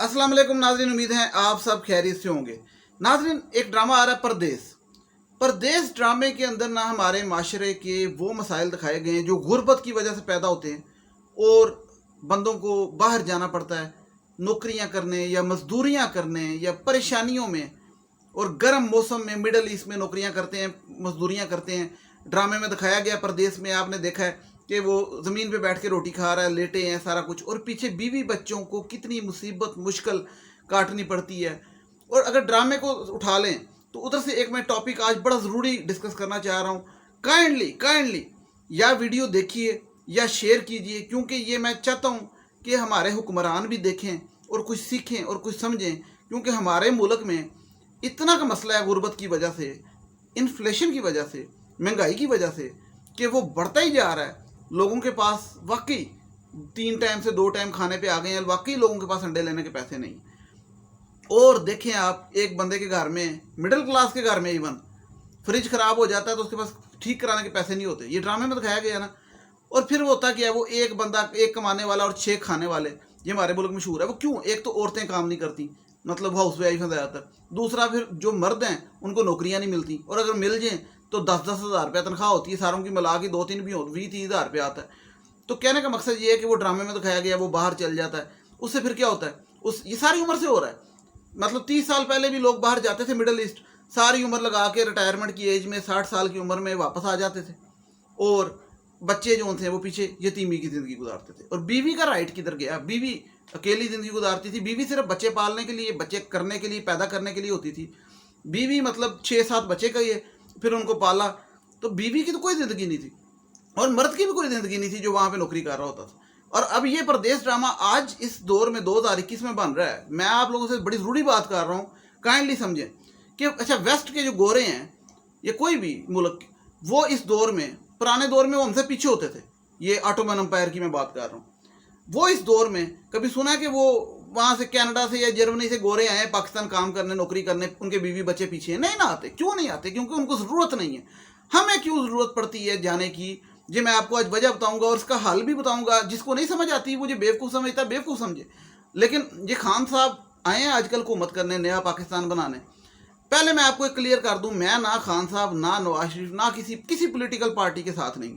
अस्सलाम वालेकुम नाज़रीन, उम्मीद है आप सब खैरियत से होंगे। नाज़रीन, एक ड्रामा आ रहा है परदेस। परदेस ड्रामे के अंदर ना हमारे माशरे के वो मसाइल दिखाए गए हैं जो गुर्बत की वजह से पैदा होते हैं और बंदों को बाहर जाना पड़ता है नौकरियां करने या मजदूरियां करने या परेशानियों में, और गर्म मौसम में मिडल ईस्ट में नौकरियां करते हैं, मजदूरियां करते हैं। ड्रामे में दिखाया गया परदेस में आपने देखा है कि वो ज़मीन पे बैठ के रोटी खा रहा है, लेटे हैं सारा कुछ, और पीछे बीवी बच्चों को कितनी मुसीबत मुश्किल काटनी पड़ती है। और अगर ड्रामे को उठा लें तो उधर से एक मैं टॉपिक आज बड़ा ज़रूरी डिस्कस करना चाह रहा हूँ। काइंडली या वीडियो देखिए या शेयर कीजिए, क्योंकि ये मैं चाहता हूँ कि हमारे हुक्मरान भी देखें और कुछ सीखें और कुछ समझें, क्योंकि हमारे मुल्क में इतना का मसला है गुर्बत की वजह से, इन्फ्लेशन की वजह से, महंगाई की वजह से, कि वो बढ़ता ही जा रहा है। लोगों के पास वाकई 3 टाइम से 2 टाइम खाने पे आ गए हैं, वाकई लोगों के पास अंडे लेने के पैसे नहीं। और देखें आप, एक बंदे के घर में, मिडिल क्लास के घर में इवन फ्रिज खराब हो जाता है तो उसके पास ठीक कराने के पैसे नहीं होते। ये ड्रामे में दिखाया गया ना। और फिर वो होता क्या है, वो एक बंदा, एक कमाने वाला और 6 खाने वाले, ये हमारे मुल्क में मशहूर है। वो क्यों? एक तो औरतें काम नहीं करती, मतलब हाउस वाइफ हैं ज़्यादातर। दूसरा, फिर जो मर्द हैं उनको नौकरियां नहीं मिलती, और अगर मिल जाएँ तो 10-10 हज़ार रुपया तनख्वाह होती है, सारों की मिला के 2-3 भी हो, 20-30 हज़ार रुपया आता है। तो कहने का मकसद ये है कि वो ड्रामे में दिखाया गया वो बाहर चल जाता है, उससे फिर क्या होता है, ये सारी उम्र से हो रहा है। मतलब 30 साल पहले भी लोग बाहर जाते थे मिडिल ईस्ट, सारी उम्र लगा के रिटायरमेंट की एज में 60 साल की उम्र में वापस आ जाते थे, और बच्चे जो थे वो पीछे यतीमी की ज़िंदगी गुजारते थे। और बीवी का राइट किधर गया? बीवी अकेली ज़िंदगी गुजारती थी। बीवी सिर्फ बच्चे पालने के लिए, बच्चे करने के लिए, पैदा करने के लिए होती थी। बीवी मतलब 6-7 बच्चे कहिए, फिर उनको पाला, तो बीवी की तो कोई ज़िंदगी नहीं थी, और मर्द की भी कोई ज़िंदगी नहीं थी जो वहाँ पे नौकरी कर रहा होता था। और अब ये परदेस ड्रामा आज इस दौर में 2021 में बन रहा है। मैं आप लोगों से बड़ी ज़रूरी बात कर रहा हूँ, काइंडली समझें कि अच्छा, वेस्ट के जो गोरे हैं या कोई भी मुल्क, वो इस दौर में, पुराने दौर में वो हमसे पीछे होते थे। ये ऑटोमन एम्पायर की मैं बात कर रहा हूँ। वो इस दौर में कभी सुना है कि वो वहाँ से कनाडा से या जर्मनी से गोरे आए पाकिस्तान काम करने, नौकरी करने, उनके बीवी बच्चे पीछे हैं? नहीं ना आते। क्यों नहीं आते? क्योंकि उनको ज़रूरत नहीं है। हमें क्यों ज़रूरत पड़ती है जाने की? जी मैं आपको आज वजह बताऊंगा और इसका हल भी बताऊंगा। जिसको नहीं समझ आती वो जो बेवकूफ़ समझता है, बेवकूफ़ समझे। लेकिन ये खान साहब आए हैं आजकल हुकूमत करने, नया पाकिस्तान बनाने। पहले मैं आपको एक क्लियर कर दूं, मैं ना खान साहब, ना नवाज शरीफ, ना किसी पॉलिटिकल पार्टी के साथ नहीं,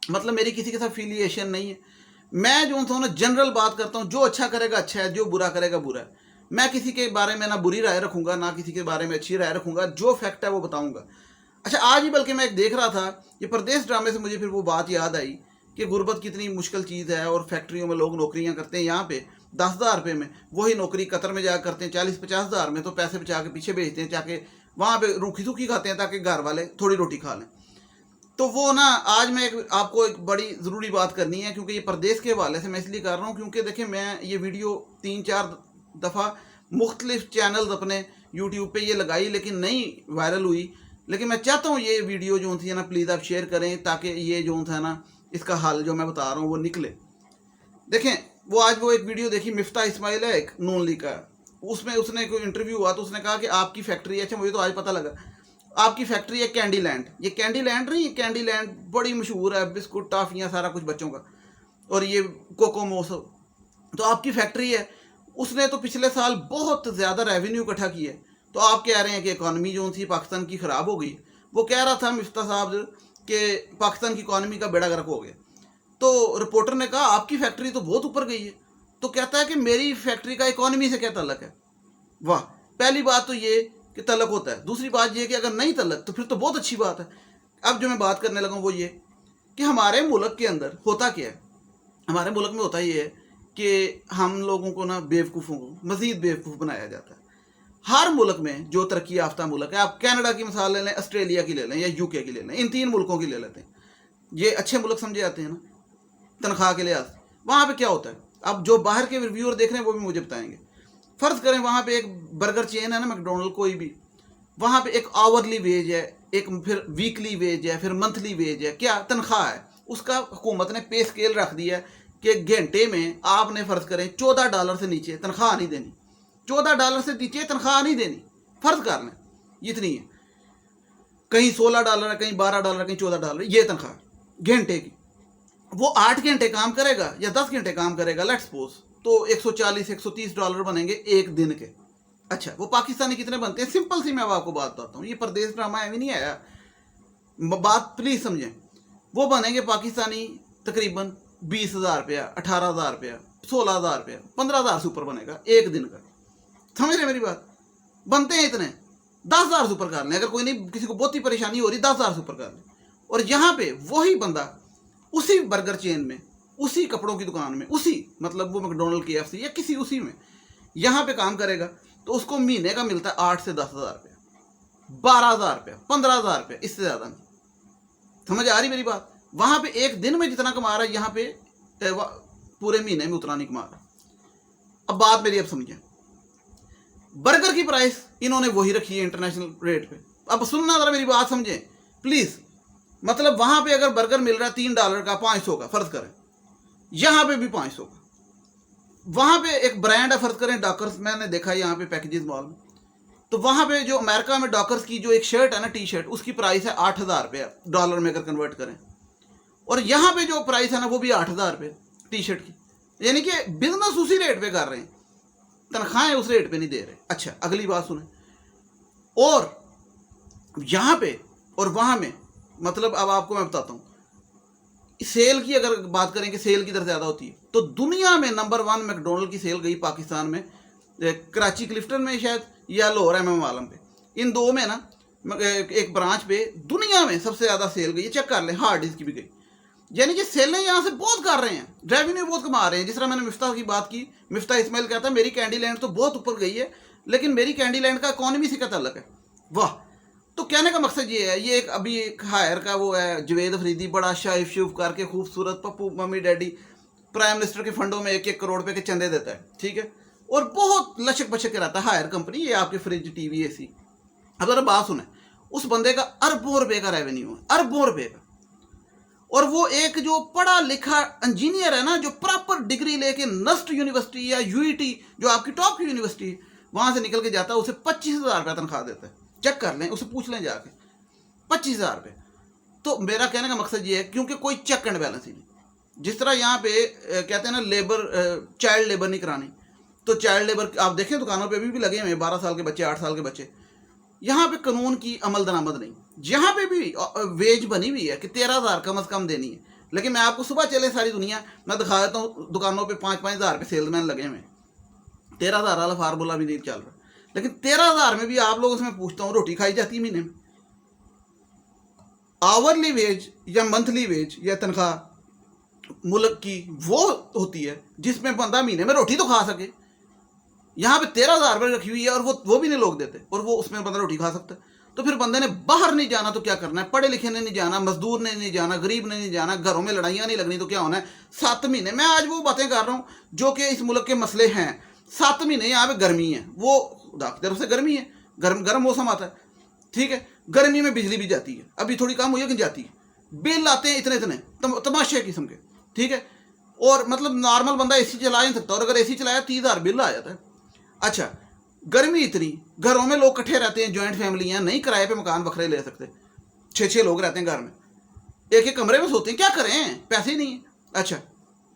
मतलब मेरी किसी के साथ एफिलिएशन नहीं है। मैं जो हूँ ना जनरल बात करता हूँ, जो अच्छा करेगा अच्छा है, जो बुरा करेगा बुरा है। मैं किसी के बारे में ना बुरी राय रखूँगा, ना किसी के बारे में अच्छी राय रखूँगा, जो फैक्ट है वो बताऊँगा। अच्छा, आज ही बल्कि मैं एक देख रहा था, ये परदेस ड्रामे से मुझे फिर वो बात याद आई कि गुर्बत कितनी मुश्किल चीज़ है, और फैक्ट्रियों में लोग नौकरियाँ करते हैं यहाँ पे 10,000 रुपये में, वही नौकरी कतर में जा करते हैं 40-50 हज़ार में, तो पैसे बचा के पीछे भेजते हैं, जाके वहाँ पे रूखी सूखी खाते हैं ताकि घर वाले थोड़ी रोटी खा लें। तो वो ना, आज मैं आपको एक बड़ी ज़रूरी बात करनी है, क्योंकि ये परदेस के हवाले से मैं इसलिए कर रहा हूँ क्योंकि देखिए, मैं ये वीडियो 3-4 दफ़ा मुख्तलिफ चैनल्स अपने यूट्यूब पे ये लगाई, लेकिन नहीं वायरल हुई। लेकिन मैं चाहता हूँ ये वीडियो जो थी ना, प्लीज़ आप शेयर करें, ताकि ये जो था ना, इसका हल जो मैं बता रहा हूँ वो निकले। देखें, वो आज वो एक वीडियो देखी, मिफ्ता इस्माइल है एक नून लीग का, उसमें उसने कोई इंटरव्यू हुआ तो उसने कहा कि आपकी फैक्ट्री है। अच्छा, मुझे तो आज पता लगा, आपकी फैक्ट्री है कैंडी लैंड। ये कैंडी लैंड नहीं, कैंडी लैंड बड़ी मशहूर है, बिस्कुट, टाफियाँ, सारा कुछ बच्चों का, और ये कोकोमोस, तो आपकी फैक्ट्री है। उसने तो पिछले साल बहुत ज़्यादा रेवेन्यू इकट्ठा किया है, तो आप कह रहे हैं कि इकॉनमी जो थी पाकिस्तान की ख़राब हो गई। वो कह रहा था मिफ्ता साहब कि पाकिस्तान की इकॉनमी का बेड़ा गर्क हो गया। तो रिपोर्टर ने कहा आपकी फैक्ट्री तो बहुत ऊपर गई है। तो कहता है कि मेरी फैक्ट्री का इकॉनमी से क्या तल्लक है? वाह, पहली बात तो ये कि तल्लक होता है। दूसरी बात ये कि अगर नहीं तल्लक तो फिर तो बहुत अच्छी बात है। अब जो मैं बात करने लगा वो ये कि हमारे मुल्क के अंदर होता क्या है। हमारे मुल्क में होता ये है कि हम लोगों को ना, बेवकूफ़ों को मज़ीद बेवकूफ़ बनाया जाता है। हर मुल्क में जो तरक्की याफ्ता मुल्क है, आप कनाडा की मिसाल ले लें, ऑस्ट्रेलिया की ले लें, या यूके की ले लें, इन 3 मुल्कों की ले लेते हैं, ये अच्छे मुल्क समझे जाते हैं ना तनख्वाह के लिहाज। वहाँ पे क्या होता है, अब जो बाहर के रिव्यूअर देख रहे हैं वो भी मुझे बताएंगे। फ़र्ज़ करें वहाँ पे एक बर्गर चेन है ना, मैकडोनल्ड, कोई भी, वहाँ पे एक आवरली वेज है, एक फिर वीकली वेज है, फिर मंथली वेज है, क्या तनख्वाह है उसका। हुकूमत ने पे स्केल रख दिया है कि घंटे में आपने फ़र्ज़ करें $14 से नीचे तनख्वाह नहीं देनी, $14 से नीचे तनख्वाह नहीं देनी। फ़र्ज़ कर लें इतनी है, कहीं $16 है, कहीं $12, कहीं $14, ये तनख्वाह घंटे की। वो 8 घंटे काम करेगा या 10 घंटे काम करेगा, लेट्स सपोज तो 140-130 डॉलर बनेंगे एक दिन के। अच्छा, वो पाकिस्तानी कितने बनते हैं? सिंपल सी मैं आपको बात बताता हूँ, ये परदेश ड्रामा है भी नहीं आया, बात प्लीज समझें। वो बनेंगे पाकिस्तानी तकरीबन 20,000 रुपया, 18,000 रुपया, 16,000 रुपया, 15,000 से ऊपर बनेगा एक दिन का। समझ रहे मेरी बात? बनते हैं इतने, 10,000 से ऊपर कर लें, अगर कोई नहीं, किसी को बहुत ही परेशानी हो रही, 10,000 से ऊपर कर लें। और यहाँ पे वही बंदा उसी बर्गर चेन में, उसी कपड़ों की दुकान में, उसी मतलब वो मैकडोनल्ड, KFC या किसी उसी में यहाँ पे काम करेगा, तो उसको महीने का मिलता है 8 से 10,000 रुपया, 12,000 रुपया, 15,000 रुपया, इससे ज़्यादा नहीं। समझ आ रही मेरी बात? वहाँ पे एक दिन में जितना कमा रहा है, यहाँ पे पूरे महीने में उतना नहीं कमा रहा। अब बात मेरी अब समझें, बर्गर की प्राइस इन्होंने वही रखी है इंटरनेशनल रेट पे। अब सुनना जरा मेरी बात समझें प्लीज। मतलब वहां पे अगर बर्गर मिल रहा है $3 का, 500 का फर्ज करें, यहां पे भी 500 का। वहां पे एक ब्रांड है, फर्ज करें डॉकर्स, मैंने देखा है यहाँ पे पैकेजेस मॉल में, तो वहां पे जो अमेरिका में डॉकर्स की जो एक शर्ट है ना, टी-शर्ट, उसकी प्राइस है 8,000 रुपया डॉलर में अगर कन्वर्ट करें, और यहाँ पे जो प्राइस है ना वो भी 8,000 रुपये टी-शर्ट की। यानी कि बिजनेस उसी रेट पे कर रहे हैं, तनख्वाहें उस रेट पे नहीं दे रहे। अच्छा, अगली बात सुने, और यहाँ पे और वहाँ में, मतलब अब आपको मैं बताता हूँ, सेल की अगर बात करें कि सेल किधर ज़्यादा होती है, तो दुनिया में नंबर 1 मैकडोनल्ड की सेल गई पाकिस्तान में, कराची क्लिफ्टन में शायद, या लाहौर MM आलम पे, इन दो में ना एक ब्रांच पे दुनिया में सबसे ज़्यादा सेल गई है। चेक कर लें, हार्ड डिस्क की भी गई। यानी कि सेलें यहाँ से बहुत कर रहे हैं, रेवेन्यू बहुत कमा रहे हैं। जिस तरह मैंने मिफ्ता की बात की, मिफ्ता इस्माइल कहता है मेरी कैंडी लैंड तो बहुत ऊपर गई है, लेकिन मेरी कैंडी लैंड का इकॉनमी से क्या ताल्लुक है? वाह। तो कहने का मकसद ये है, ये एक अभी एक हायर का वो है जवेद अफरीदी, बड़ा शाइफ शुफ करके खूबसूरत, Pappu mummy daddy, prime minister के फंडों में 1-1 करोड़ रुपए के चंदे देता है, ठीक है, और बहुत लचक बचक के रहता है। हायर कंपनी, ये आपके फ्रिज, TV, AC। अब जरा बात सुने, उस बंदे का अरबों रुपए का रेवेन्यू है, अरबों रुपए का। और वो एक जो पढ़ा लिखा इंजीनियर है ना, जो प्रॉपर डिग्री लेके नस्ट यूनिवर्सिटी या UET जो आपकी टॉप की यूनिवर्सिटी है, वहां से निकल के जाता है, उसे 25,000 रुपया तनख्वाह देता है। चेक कर लें, उसे पूछ लें जाके, 25,000 रुपये। तो मेरा कहने का मकसद ये है, क्योंकि कोई चेक एंड बैलेंस ही नहीं। जिस तरह यहाँ पे कहते हैं ना लेबर, चाइल्ड लेबर नहीं करानी, तो चाइल्ड लेबर आप देखें दुकानों पे भी लगे हुए हैं, 12 साल के बच्चे, 8 साल के बच्चे। यहाँ पे कानून की अमल दरामद नहीं। यहाँ पे भी वेज बनी हुई है कि 13,000 कम अज़ कम देनी है, लेकिन मैं आपको सुबह चले सारी दुनिया मैं दिखा देता हूँ, दुकानों पे 5-5 हज़ार पे सेल्समैन लगे हुए हैं, 13,000 वाला फार्मूला भी नहीं चल रहा। लेकिन 13,000 में भी आप लोगों से मैं पूछता हूँ, रोटी खाई जाती है महीने में? आवरली वेज या मंथली वेज या तनख्वाह मुल्क की वो होती है जिसमें बंदा महीने में रोटी तो खा सके। यहाँ पे 13,000 रुपये रखी हुई है, और वो भी नहीं लोग देते, और वो उसमें बंदा रोटी खा सकता है। तो फिर बंदे ने बाहर नहीं जाना तो क्या करना है? पढ़े लिखे ने नहीं जाना, मजदूर ने नहीं जाना, गरीब ने नहीं जाना, घरों में लड़ाइयाँ नहीं लगनी, तो क्या होना है? 7 महीने, मैं आज वो बातें कर रहा हूँ जो कि इस मुल्क के मसले हैं। 7 महीने यहाँ पे गर्मी है, वो खुदा की तरफ से गर्मी है, गर्म मौसम आता है, ठीक है, गर्मी में बिजली भी जाती है, अभी थोड़ी कम हुई है कि जाती है, बिल आते हैं इतने इतने तमाशे किस्म के, ठीक है, और मतलब नॉर्मल बंदा AC चला नहीं सकता, और अगर AC चलाया 30,000 बिल आ जाता है। अच्छा, गर्मी इतनी, घरों में लोग इकट्ठे रहते हैं, जॉइंट फैमिली हैं, नहीं किराए पे मकान बखरे ले सकते, 6-6 लोग रहते हैं घर में, एक कमरे में सोते हैं, क्या करें, पैसे ही नहीं है। अच्छा,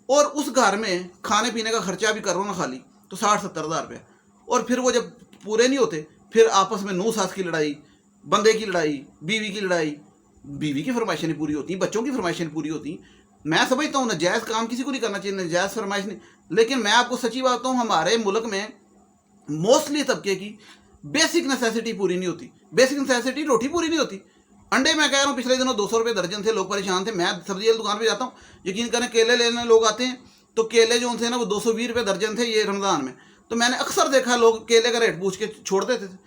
और उस घर में खाने पीने का खर्चा भी करो ना खाली, तो 60-70 हज़ार रुपये, और फिर वो जब पूरे नहीं होते, फिर आपस में नूह सास की लड़ाई, बंदे की लड़ाई, बीवी की लड़ाई, बीवी की फरमाइशें नहीं पूरी होती, बच्चों की फरमाइशें नहीं पूरी होती। मैं समझता हूँ नाजायज़ काम किसी को नहीं करना चाहिए, नाजायज़ फरमाइश नहीं, लेकिन मैं आपको सच्ची बात बताऊँ, हमारे मुल्क में मोस्टली तबके की बेसिक नेसेसिटी पूरी नहीं होती। बेसिक नेसेसिटी, रोटी पूरी नहीं होती। अंडे मैं कह रहा हूँ, पिछले दिनों 200 रुपये दर्जन थे, लोग परेशान थे। मैं सब्जी वाली दुकान पे जाता हूँ, यकीन करें, केले लेने लोग आते हैं, तो केले जो उनसे ना वो 220 रुपये दर्जन थे ये रमज़ान में। तो मैंने अक्सर देखा लोग केले का रेट पूछ के छोड़ देते थे।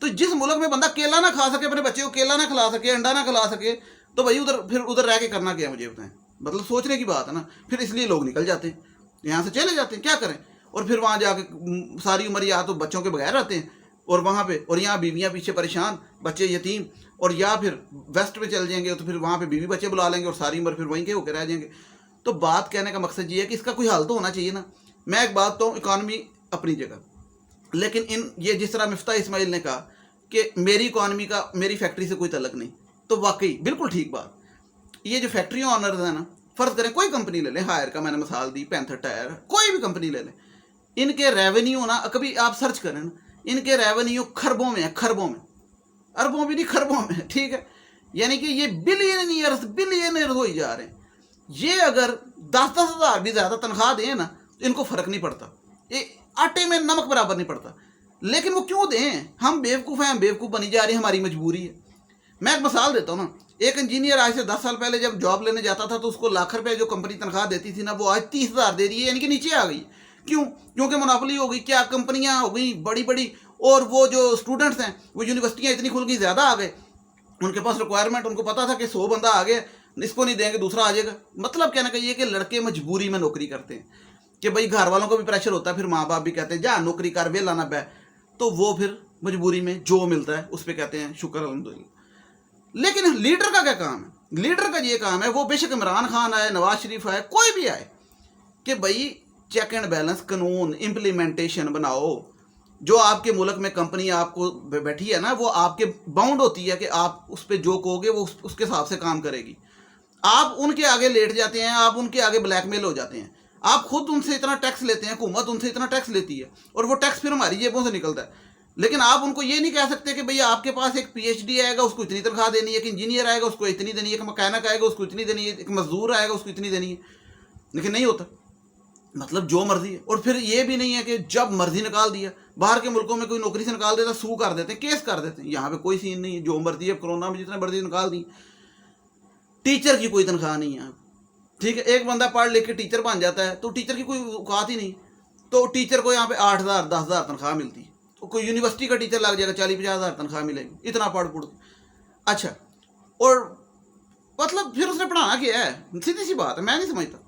तो जिस मुल्क में बंदा केला ना खा सके, अपने बच्चे को केला ना खिला सके, अंडा ना खिला सके, तो भाई उधर रह के करना क्या है, मुझे बताएं। मतलब सोचने की बात है ना। फिर इसलिए लोग निकल जाते हैं, यहाँ से चले जाते हैं, क्या करें। और फिर वहाँ जाके सारी उम्र या तो बच्चों के बगैर रहते हैं, और वहाँ पे, और यहाँ बीवियाँ पीछे परेशान, बच्चे यतीम, और या फिर वेस्ट में चल जाएंगे तो फिर वहाँ पे बीवी बच्चे बुला लेंगे और सारी उम्र फिर वहीं के होकर रह जाएंगे। तो बात कहने का मकसद ये है कि इसका कोई हल तो होना चाहिए ना। मैं एक बात तो, इकॉनमी अपनी जगह, लेकिन ये जिस तरह मिफ्ता इस्माइल ने कहा कि मेरी इकॉनमी का मेरी फैक्ट्री से कोई तल्लुक नहीं, तो वाकई बिल्कुल ठीक बात। ये जो फैक्ट्री ऑनर्स है ना, फ़र्ज़ करें कोई कंपनी ले लें, हायर का मैंने मिसाल दी, पैंथर टायर, कोई भी कंपनी ले लें, इनके रेवेन्यू ना, कभी आप सर्च करें ना, इनके रेवेन्यू खरबों में है, खरबों में, अरबों भी नहीं खरबों में, ठीक है। यानी कि ये बिलियनियर्स हो ही जा रहे हैं। ये अगर 10-10 हज़ार भी ज़्यादा तनख्वाह दें ना, इनको फ़र्क नहीं पड़ता, ये आटे में नमक बराबर नहीं पड़ता। लेकिन वो क्यों दें? हम बेवकूफ़ हैं, हम बेवकूफ़ बनी जा रही है, हमारी मजबूरी है। मैं एक मिसाल देता हूँ ना, एक इंजीनियर आज से 10 साल पहले जब जॉब लेने जाता था तो उसको लाख रुपए जो कंपनी तनख्वाह देती थी ना, वो आज 30,000 दे रही है, यानी कि नीचे आ गई। क्यों? क्योंकि मोनोपोली हो गई, क्या कंपनियां हो गई बड़ी बड़ी, और वो जो स्टूडेंट्स हैं, वो यूनिवर्सिटियां इतनी खुल गई, ज़्यादा आ गए, उनके पास रिक्वायरमेंट, उनको पता था कि 100 बंदा आ गया, इसको नहीं देंगे दूसरा आ जाएगा। मतलब कहना चाहिए कि लड़के मजबूरी में नौकरी करते हैं, कि भाई घर वालों को भी प्रेशर होता है, फिर माँ बाप भी कहते हैं जा नौकरी कर, वे लाना बै, तो वो फिर मजबूरी में जो मिलता है उस पर कहते हैं शुक्र अल्हम्दुलिल्लाह। लेकिन लीडर का क्या काम है? लीडर का ये काम है, वो बेशक इमरान खान आए, नवाज शरीफ आए, कोई भी आए, कि भाई चेक एंड बैलेंस, कानून इम्प्लीमेंटेशन बनाओ। जो आपके मुल्क में कंपनी आपको बैठी है ना, वो आपके बाउंड होती है कि आप उस पर जो कहोगे वो उसके हिसाब से काम करेगी। आप उनके आगे लेट जाते हैं, आप उनके आगे ब्लैकमेल हो जाते हैं, आप खुद उनसे इतना टैक्स लेते हैं, हुकूमत उनसे इतना टैक्स लेती है, और वो टैक्स फिर हमारी जेबों से निकलता है। लेकिन आप उनको ये नहीं कह सकते कि भैया आपके पास एक पीएचडी आएगा उसको इतनी तनख्वाह देनी है, एक इंजीनियर आएगा उसको इतनी देनी है, एक मकैनिक आएगा उसको इतनी देनी है, एक मजदूर आएगा उसको इतनी देनी है। लेकिन नहीं होता, मतलब जो मर्जी है। और फिर ये भी नहीं है कि जब मर्जी निकाल दिया, बाहर के मुल्कों में कोई नौकरी से निकाल देता, सू कर देते हैं, केस कर देते हैं। यहाँ पे कोई सीन नहीं है, जो मर्जी है, कोरोना में जितने मर्जी निकाल दी। टीचर की कोई तनख्वाह नहीं है, ठीक है। एक बंदा पढ़ लिख के टीचर बन जाता है तो टीचर की कोई औकात ही नहीं, तो टीचर को यहाँ पे 8,000 10,000 तनख्वाह मिलती है। तो कोई यूनिवर्सिटी का टीचर लग जाएगा 40-50 हज़ार तनख्वाह मिलेगी, इतना पढ़ पढ़। अच्छा, और मतलब फिर उसने पढ़ाना क्या है? सीधी सी बात है, मैं नहीं समझता।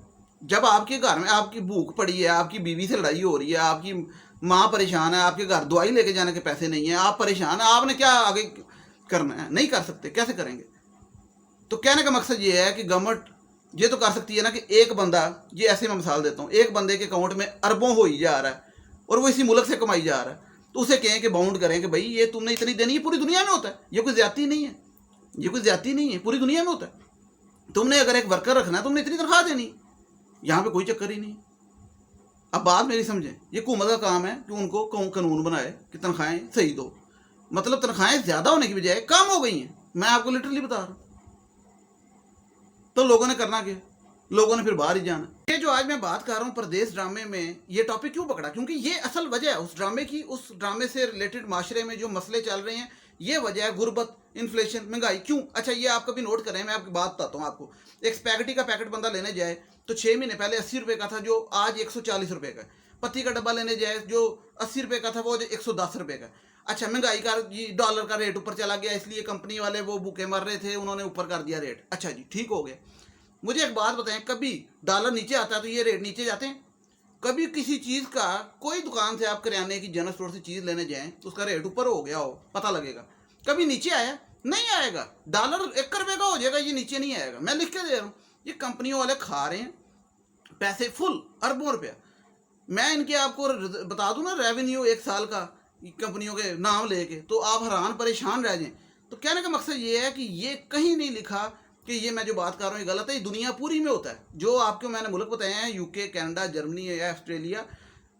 जब आपके घर में आपकी भूख पड़ी है, आपकी बीवी से लड़ाई हो रही है, आपकी माँ परेशान है, आपके घर दवाई लेके जाने के पैसे नहीं है, आप परेशान हैं, आपने क्या आगे करना है? नहीं कर सकते, कैसे करेंगे? तो कहने का मकसद ये है कि गवर्नमेंट ये तो कर सकती है ना कि एक बंदा, ये ऐसे मैं मिसाल देता हूँ, एक बंदे के अकाउंट में अरबों हो ही जा रहा है और वो इसी मुल्क से कमाई जा रहा है, तो उसे कहें कि बाउंड करें कि भाई ये तुमने इतनी देनी है। पूरी दुनिया में होता है, ये कोई ज्यादती नहीं है, ये कोई ज्यादती नहीं है, पूरी दुनिया में होता है। तुमने अगर एक वर्कर रखना है, तुमने इतनी तनख्वाह देनी, यहाँ पे कोई चक्कर ही नहीं। अब बात मेरी समझें, ये हुकूमत का काम है कि उनको कानून बनाए कि तनख्वाहें सही दो। मतलब तनख्वाहें ज्यादा होने की बजाय कम हो गई हैं, मैं आपको लिटरली बता रहा हूँ। तो लोगों ने करना क्या? लोगों ने फिर बाहर ही जाना। ये जो आज मैं बात कर रहा हूँ परदेश ड्रामे में, ये टॉपिक क्यों पकड़ा? क्योंकि ये असल वजह है उस ड्रामे की, उस ड्रामे से रिलेटेड माशरे में जो मसले चल रहे हैं, ये वजह है गुर्बत, इन्फ्लेशन, महंगाई। क्यों? अच्छा, ये आप कभी नोट करें, मैं आपकी बात बताता हूँ आपको। एक स्पैगेटी का पैकेट बंदा लेने जाए तो 6 महीने पहले 80 रुपये का था, जो आज 140 रुपये का है। पत्ती का डब्बा लेने जाए जो 80 रुपये का था, वो 110 रुपये का। अच्छा, महंगाई का डॉलर का रेट ऊपर चला गया, इसलिए कंपनी वाले वो भूखे मर रहे थे, उन्होंने ऊपर कर दिया रेट। अच्छा जी, ठीक हो गया। मुझे एक बात बताएं, कभी डॉलर नीचे आता है तो ये रेट नीचे जाते हैं? कभी किसी चीज़ का, कोई दुकान से आप करियाने की जनरल स्टोर से चीज़ लेने जाएं तो उसका रेट ऊपर हो गया हो, पता लगेगा। कभी नीचे आया? नहीं आएगा। डॉलर 1 रुपये का हो जाएगा, ये नीचे नहीं आएगा। मैं लिख के दे रहा हूँ, ये कंपनियों वाले खा रहे हैं पैसे फुल, अरबों रुपया। मैं इनके आपको बता दूं ना रेवेन्यू एक साल का कंपनियों के नाम लेके, तो आप हैरान परेशान रह जाएं। तो कहने का मकसद ये है कि ये कहीं नहीं लिखा कि ये मैं जो बात कर रहा हूँ ये गलत है। ये दुनिया पूरी में होता है। जो आपको मैंने मुल्क बताए हैं, यूके, कनाडा, जर्मनी या ऑस्ट्रेलिया,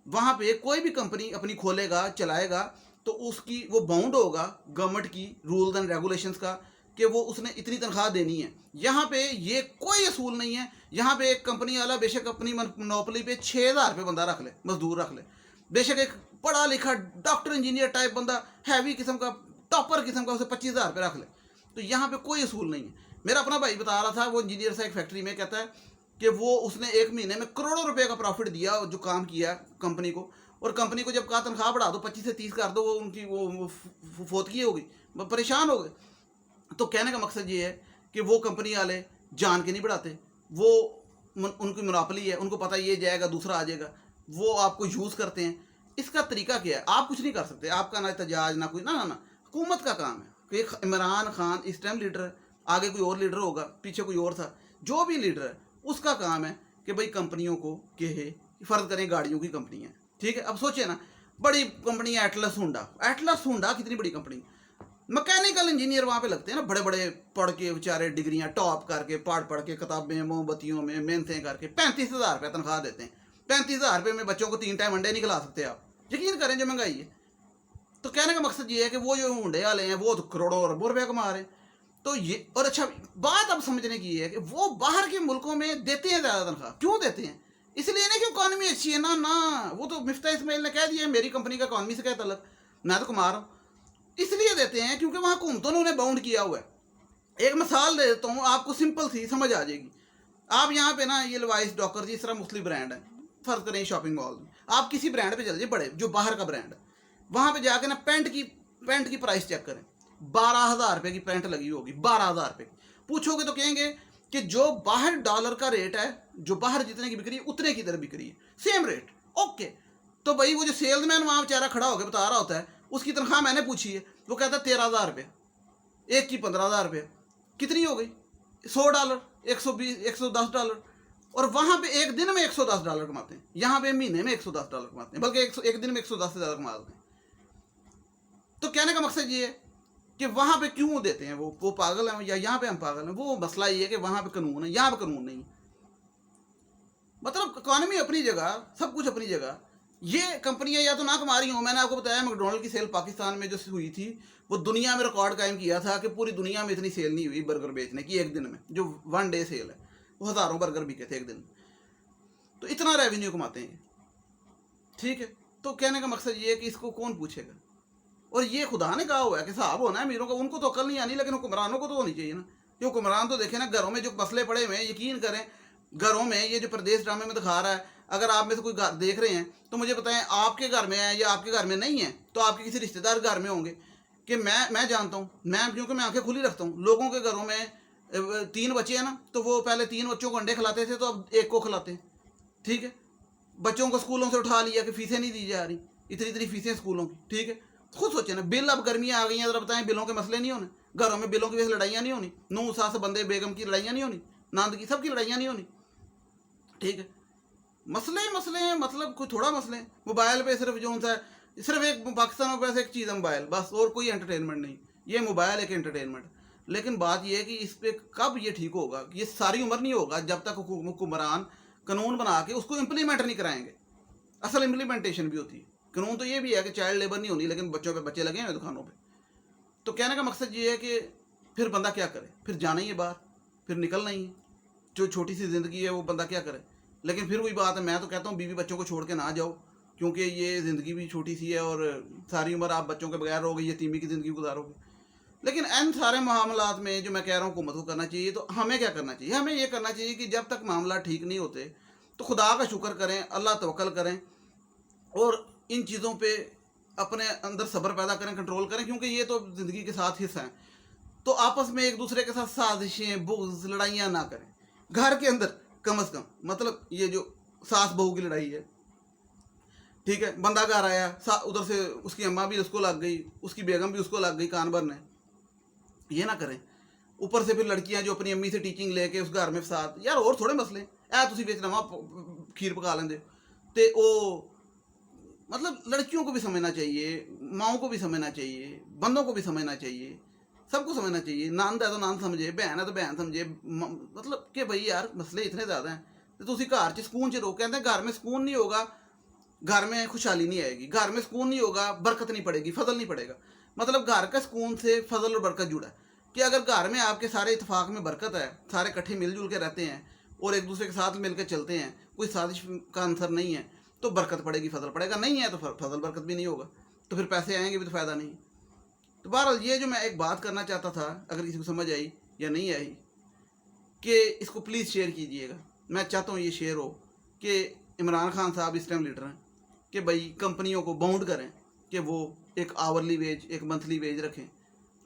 वहाँ पे कोई भी कंपनी अपनी खोलेगा, चलाएगा, तो उसकी वो बाउंड होगा गवर्नमेंट की रूल्स एंड रेगुलेशंस का कि वो उसने इतनी तनख्वाह देनी है। यहाँ पे ये कोई असूल नहीं है। यहाँ पे एक कंपनी वाला बेशक अपनी मोनोपोली पे 6,000 रुपये बंदा रख ले, मजदूर रख ले, बेशक एक पढ़ा लिखा डॉक्टर इंजीनियर टाइप बंदा, हैवी किस्म का, टॉपर किस्म का, उसे 25,000 रुपये रख ले, तो यहाँ पे कोई असूल नहीं है। मेरा अपना भाई बता रहा था, वो इंजीनियर था एक फैक्ट्री में, कहता है कि वो उसने 1 महीने में करोड़ों रुपए का प्रॉफिट दिया जो काम किया कंपनी को, और कंपनी को जब कहा तनख्वाह बढ़ा दो 25 से 30 कर दो, वो उनकी वो फोतगी हो गई, वो परेशान हो गए। तो कहने का मकसद ये है कि वो कंपनी वाले जान के नहीं बढ़ाते, वो उनकी मोनोपोली है, उनको पता ये जाएगा दूसरा आ जाएगा, वो आपको यूज़ करते हैं। इसका तरीका क्या है? आप कुछ नहीं कर सकते, आपका ना एहतजाज ना कोई, ना ना ना, हुकूमत का काम है कि इमरान खान इस टाइम लीडर है, आगे कोई और लीडर होगा, पीछे कोई और था, जो भी लीडर है उसका काम है कि भाई कंपनियों को कहे, फ़र्ज करें गाड़ियों की कंपनी है, ठीक है। अब सोचिए ना, बड़ी कंपनी है एटलस होंडा, एटलस होंडा कितनी बड़ी कंपनी, मैकेनिकल इंजीनियर वहाँ पे लगते हैं ना, बड़े बड़े पढ़ के बेचारे डिग्रियाँ टॉप करके, पढ़ के किताबें मोमबत्तियों में मेहनतें करके 35,000 रुपये तनख्वाह देते हैं। ₹35,000 में बच्चों को 3 टाइम अंडे नहीं खिला सकते आप। यकीन करें जो महंगाई है। तो कहने का मकसद ये है कि वो जो अंडे वाले हैं वो तो करोड़ों अरबों रुपये कमा रहे हैं। तो ये, और अच्छा बात अब समझने की है कि वो बाहर के मुल्कों में देते हैं ज़्यादा तनख्वाह। क्यों देते हैं? इसलिए नहीं कि इकॉनमी अच्छी है ना, वो तो मिफ्ता इस्माइल ने कह दिया मेरी कंपनी का इकॉनमी से क्या तलक, मैं तो कमा रहा हूँ। इसलिए देते हैं क्योंकि वहाँ हुकूमतों ने उन्हें बाउंड किया हुआ है। एक मिसाल दे देता हूँ आपको, सिंपल सी समझ आ जाएगी। आप यहाँ पे ना ये लिवाइस, डॉकर जी, इस तरह मुख्तलिफ ब्रांड है, फर्ज करें शॉपिंग मॉल में, आप किसी ब्रांड पे चल जाइए, बड़े जो बाहर का ब्रांड है, वहाँ पे जाके ना पैंट की प्राइस चेक करें। 12,000 की पैंट लगी होगी, 12,000 की। पूछोगे तो कहेंगे कि जो बाहर डॉलर का रेट है, जो बाहर जितने की बिक रही है उतने की इधर बिक रही है, सेम रेट। ओके, तो भाई वो जो सेल्समैन वहाँ बेचारा खड़ा होकर बता रहा होता है, उसकी तनख्वाह मैंने पूछी है, वो कहता है ₹13,000, एक की ₹15,000, कितनी हो गई? $100, $120, $110। और वहाँ पे एक दिन में $110 कमाते हैं, यहाँ पे महीने में $110 कमाते हैं, बल्कि एक दिन में 110 से ज़्यादा कमाते हैं। तो कहने का मकसद ये है कि वहाँ पे क्यों देते हैं वो पागल हैं या यहाँ पे हम पागल हैं? वो मसला ये है कि वहाँ पे कानून है, यहाँ पे कानून नहीं। मतलब इकॉनमी अपनी जगह, सब कुछ अपनी जगह। ये कंपनियां या तो ना कमा रही हों। मैंने आपको बताया मैकडोनल्ड की सेल पाकिस्तान में जो हुई थी, वो दुनिया में रिकॉर्ड कायम किया था कि पूरी दुनिया में इतनी सेल नहीं हुई बर्गर बेचने की एक दिन में। जो 1 डे सेल है, वो हज़ारों बर्गर बिके थे एक दिन में। तो इतना रेवेन्यू कमाते हैं, ठीक है। तो कहने का मकसद ये है कि इसको कौन पूछेगा? और ये खुदा ने कहा हुआ है कि साहब होना है अमीरों का, उनको तो अकल नहीं आनी, लेकिन हुक्मरानों को तो होनी चाहिए ना। कि हुक्मरान तो देखें ना, घरों में जो मसले पड़े हुए हैं, यकीन करें घरों में ये जो प्रदेश ड्रामे में दिखा रहा है, अगर आप में से कोई देख रहे हैं तो मुझे बताएं आपके घर में है या आपके घर में नहीं है, तो आपके किसी रिश्तेदार घर में होंगे। कि मैं जानता हूँ, क्योंकि मैं आंखें खुली रखता हूँ, लोगों के घरों में 3 बच्चे हैं ना, तो वो पहले 3 बच्चों को अंडे खिलाते थे, तो अब 1 को खिलाते हैं, ठीक है। बच्चों को स्कूलों से उठा लिया कि फीसें नहीं दी जा रही, इतनी फीसें स्कूलों की, ठीक है। खुद सोचे ना, बिल अब गर्मियाँ आ गई हैं, जरा बताएं बिलों के मसले नहीं होने, घरों में बिलों की वजह से लड़ाइयाँ नहीं होनी, नूह सास बंदे बेगम की लड़ाइयाँ नहीं होनी, नंद की, सबकी लड़ाइयाँ नहीं होनी, ठीक है। मसले हैं, मतलब कोई थोड़ा मसले हैं। मोबाइल पे सिर्फ जो सा सिर्फ एक पाकिस्तान में पैसे एक चीज़ है मोबाइल, बस, और कोई एंटरटेनमेंट नहीं। ये मोबाइल एक एंटरटेनमेंट। लेकिन बात यह है कि इस पर कब ये ठीक होगा? ये सारी उम्र नहीं होगा जब तक हुक्मरान कानून बना के उसको इम्प्लीमेंट नहीं कराएंगे। असल इम्प्लीमेंटेशन भी होती है। कानून तो ये भी है कि चाइल्ड लेबर नहीं होनी, लेकिन बच्चों पे बच्चे लगे हैं दुकानों पे। तो कहने का मकसद ये है कि फिर बंदा क्या करे? फिर जाना ही है बाहर, फिर निकलना ही है। जो छोटी सी ज़िंदगी है वो बंदा क्या करे? लेकिन फिर वही बात है, मैं तो कहता हूँ बीवी बच्चों को छोड़ के ना जाओ, क्योंकि ये ज़िंदगी भी छोटी सी है और सारी उम्र आप बच्चों के बगैर रहोगे, यतीमी की ज़िंदगी गुजारोगे। लेकिन इन सारे मामलात में जो मैं कह रहा हूँ हुकूमत को करना चाहिए, तो हमें क्या करना चाहिए? हमें ये करना चाहिए कि जब तक मामला ठीक नहीं होते तो खुदा का शुक्र करें, अल्लाह तवक्कल करें और इन चीज़ों पे अपने अंदर सब्र पैदा करें, कंट्रोल करें, क्योंकि ये तो ज़िंदगी के साथ हिस्सा हैं। तो आपस में एक दूसरे के साथ साजिशें, बुग़्ज़, लड़ाइयाँ ना करें घर के अंदर, कम अज़ कम। मतलब ये जो सास बहू की लड़ाई है, ठीक है, बंदा घर आया, उधर से उसकी अम्मा भी उसको लग गई, उसकी बेगम भी उसको लग गई कान भरने, ये ना करें। ऊपर से फिर लड़कियां जो अपनी अम्मी से टीचिंग लेके उस घर में फसाद, यार और थोड़े मसले ऐ तुम बेच नवा खीर पका लेंगे तो वो, मतलब लड़कियों को भी समझना चाहिए, माओ को भी समझना चाहिए, बंदों को भी समझना चाहिए, सबको समझना चाहिए। नंद है तो नंद समझे, बहन है तो बहन समझे। मतलब कि भाई यार मसले इतने ज़्यादा हैं तो तुसी घर च सुकून च रहो। कहते हैं घर में सुकून नहीं होगा, घर में खुशहाली नहीं आएगी। घर में सुकून नहीं होगा, बरकत नहीं पड़ेगी, फजल नहीं पड़ेगा। मतलब घर का सुकून से फजल और बरकत जुड़ा है कि अगर घर में आपके सारे इत्तेफाक में बरकत है, सारे इकट्ठे मिलजुल के रहते हैं और एक दूसरे के साथ मिलकर चलते हैं, कोई साजिश का अंसर नहीं है, तो बरकत पड़ेगी, फजल पड़ेगा। नहीं है तो फजल बरकत भी नहीं होगा, तो फिर पैसे आएंगे भी तो फ़ायदा नहीं। तो बहरहाल ये जो मैं एक बात करना चाहता था, अगर किसी को समझ आई या नहीं आई, कि इसको प्लीज़ शेयर कीजिएगा। मैं चाहता हूँ ये शेयर हो कि इमरान खान साहब इस टाइम लीडर हैं कि भाई कंपनियों को बाउंड करें कि वो एक आवरली वेज, एक मंथली वेज रखें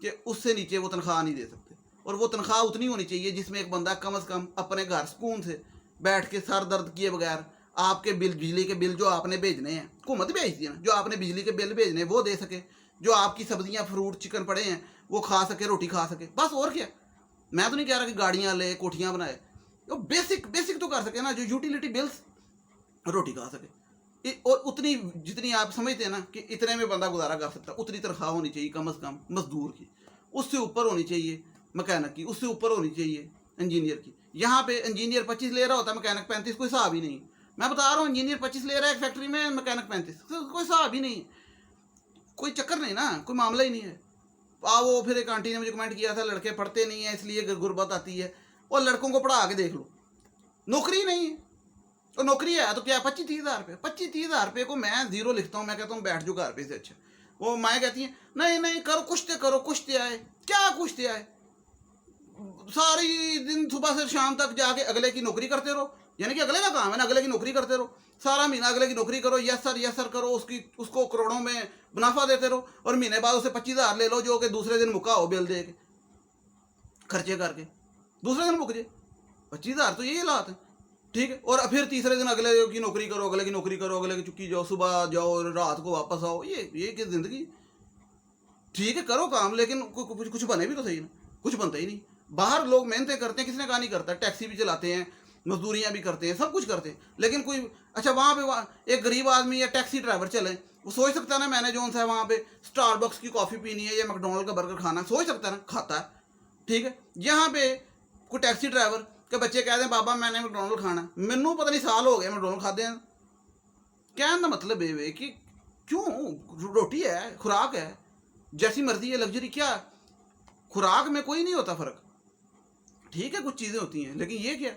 कि उससे नीचे वो तनख्वाह नहीं दे सकते। और वो तनख्वाह उतनी होनी चाहिए जिसमें एक बंदा कम से कम अपने घर सुकून से बैठ के सर दर्द किए बगैर आपके बिल, बिजली के बिल जो आपने भेजने हैं, हुकूमत भेजती है ना, जो आपने बिजली के बिल भेजने हैं वो दे सके, जो आपकी सब्जियां, फ्रूट, चिकन पड़े हैं वो खा सके, रोटी खा सके, बस। और क्या? मैं तो नहीं कह रहा कि गाड़ियाँ ले, कोठियाँ बनाए, वो बेसिक तो कर सके ना, जो यूटिलिटी बिल्स, रोटी खा सके। और उतनी जितनी आप समझते हैं ना कि इतने में बंदा गुजारा कर सकता है, उतनी तनख्वाह होनी चाहिए कम से कम मजदूर की। उससे ऊपर होनी चाहिए मैकेनिक की, उससे ऊपर होनी चाहिए इंजीनियर की। यहाँ पे इंजीनियर 25 ले रहा होता है, मैकेनिक 35, कोई हिसाब ही नहीं। मैं बता रहा हूँ इंजीनियर 25 ले रहा है एक फैक्ट्री में, मैकेनिक 35, तो कोई हिसाब ही नहीं, कोई चक्कर नहीं ना, कोई मामला ही नहीं है। वो फिर एक आंटी ने मुझे कमेंट किया था लड़के पढ़ते नहीं है इसलिए गुर्बत आती है, और लड़कों को पढ़ा के देख लो, नौकरी नहीं है। और नौकरी है तो क्या 25-30 हज़ार रुपये, 25-30 हज़ार रुपये को मैं जीरो लिखता हूँ, मैं कहता हूँ बैठ जाओ घर पे से अच्छा। वो माएँ कहती हैं नहीं नहीं करो कुछ ते आए, क्या कुछ ते आए, सारी दिन सुबह से शाम तक जाके अगले की नौकरी करते रहो, यानी कि अगले का काम है ना, अगले की नौकरी करते रहो, सारा महीना अगले की नौकरी करो, यस सर करो, उसको करोड़ों में मुनाफा देते रहो, और महीने बाद उसे 25 हज़ार ले लो जो कि दूसरे दिन मुका हो बिल दे के खर्चे करके, दूसरे दिन मुक जाए 25 हज़ार, तो यही हालात है, ठीक है। और फिर तीसरे दिन अगले की नौकरी करो, अगले की नौकरी करो, अगले की चुक्की जाओ, सुबह जाओ रात को वापस आओ, ये क्या जिंदगी, ठीक है करो काम, लेकिन कुछ बने भी तो सही ना, कुछ बनता ही नहीं। बाहर लोग मेहनतें करते हैं, किसने कहा नहीं करता, टैक्सी भी चलाते हैं, मजदूरियां भी करते हैं, सब कुछ करते हैं, लेकिन कोई अच्छा वहाँ पे एक गरीब आदमी या टैक्सी ड्राइवर चले, वो सोच सकता है ना मैंने जो सा वहाँ पे स्टारबक्स की कॉफ़ी पीनी है या मैकडोनल्ड का बर्गर खाना, सोच सकता है ना, खाता है, ठीक है। यहाँ पे कोई टैक्सी ड्राइवर के बच्चे कहते हैं बाबा मैंने मैकडोनल्ड खाना, मैनू पता नहीं साल हो गया मैकडोनल्ड खाते हैं, कहने का मतलब है कि क्यों, रोटी है, खुराक है, जैसी मर्जी है, लग्जरी क्या, खुराक में कोई नहीं होता फ़र्क, ठीक है कुछ चीज़ें होती हैं, लेकिन ये क्या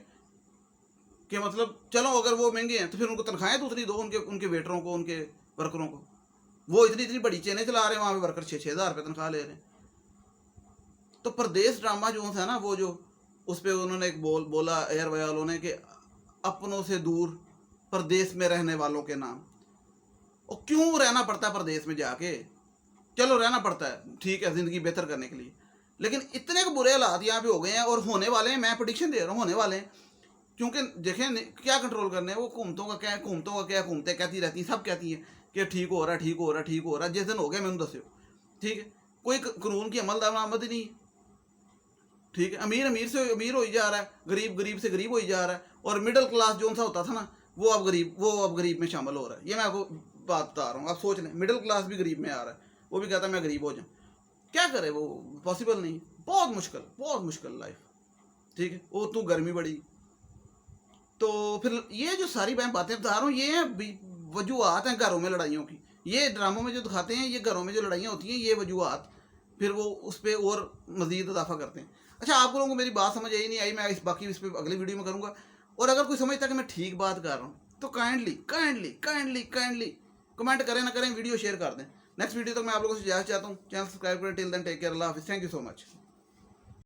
कि मतलब चलो अगर वो महंगे हैं तो फिर उनको तनख्वाहें दूसरी दो, उनके वेटरों को, उनके वर्करों को, वो इतनी बड़ी चेनें चला रहे हैं, वहाँ पे वर्कर 6-6 हज़ार रुपये तनख्वाह ले रहे हैं। तो परदेश ड्रामा जो है ना, वो जो उस पर उन्होंने एक बोला एयर वालों ने कि अपनों से दूर परदेश में रहने वालों के नाम, और क्यों रहना पड़ता है परदेश में जाके, चलो रहना पड़ता है ठीक है ज़िंदगी बेहतर करने के लिए, लेकिन इतने को बुरे हालात यहाँ पे हो गए हैं और होने वाले हैं, मैं प्रेडिक्शन दे रहा हूँ होने वाले हैं, क्योंकि देखें क्या कंट्रोल करने हैं, वो हुकूमतों का क्या, हुकूमतें कहती रहती हैं, सब कहती हैं कि ठीक हो रहा है, ठीक हो रहा है, ठीक हो रहा है, जिस दिन हो गया मैंने दस्यो, ठीक है, कोई कानून की अमल दरामद ही नहीं, ठीक है, अमीर से अमीर हो ही जा रहा है, गरीब से गरीब हो ही जा रहा है, और मिडिल क्लास जो सा होता था ना वो अब गरीब में शामिल हो रहा है, ये मैं आपको बात बता रहा हूँ, आप सोच लें मिडिल क्लास भी गरीब में आ रहा है, वो भी कहता है मैं गरीब हो जाऊँ, क्या करे, वो पॉसिबल नहीं, बहुत मुश्किल लाइफ, ठीक है। वो तू गर्मी बड़ी, तो फिर ये जो सारी मैं बातें बता रहा हूँ ये वजूहत हैं घरों में लड़ाइयों की, ये ड्रामों में जो दिखाते हैं, ये घरों में जो लड़ाइयाँ होती हैं, ये वजूहत फिर वो उस पर और मज़ीद इजाफा करते हैं। अच्छा आप लोगों को मेरी बात समझ आई नहीं आई, मैं बाकी इस पर अगली वीडियो में करूँगा, और अगर कोई समझता है कि मैं ठीक बात कर रहा हूँ तो काइंडली कमेंट करें ना करें, वीडियो शेयर कर दें। नेक्स्ट वीडियो तक मैं आप लोगों से इजाज़त चाहता हूँ, चैनल सब्सक्राइब करें, टिल देन टेक केयर, अल्लाह हाफिज़, थैंक यू सो मच।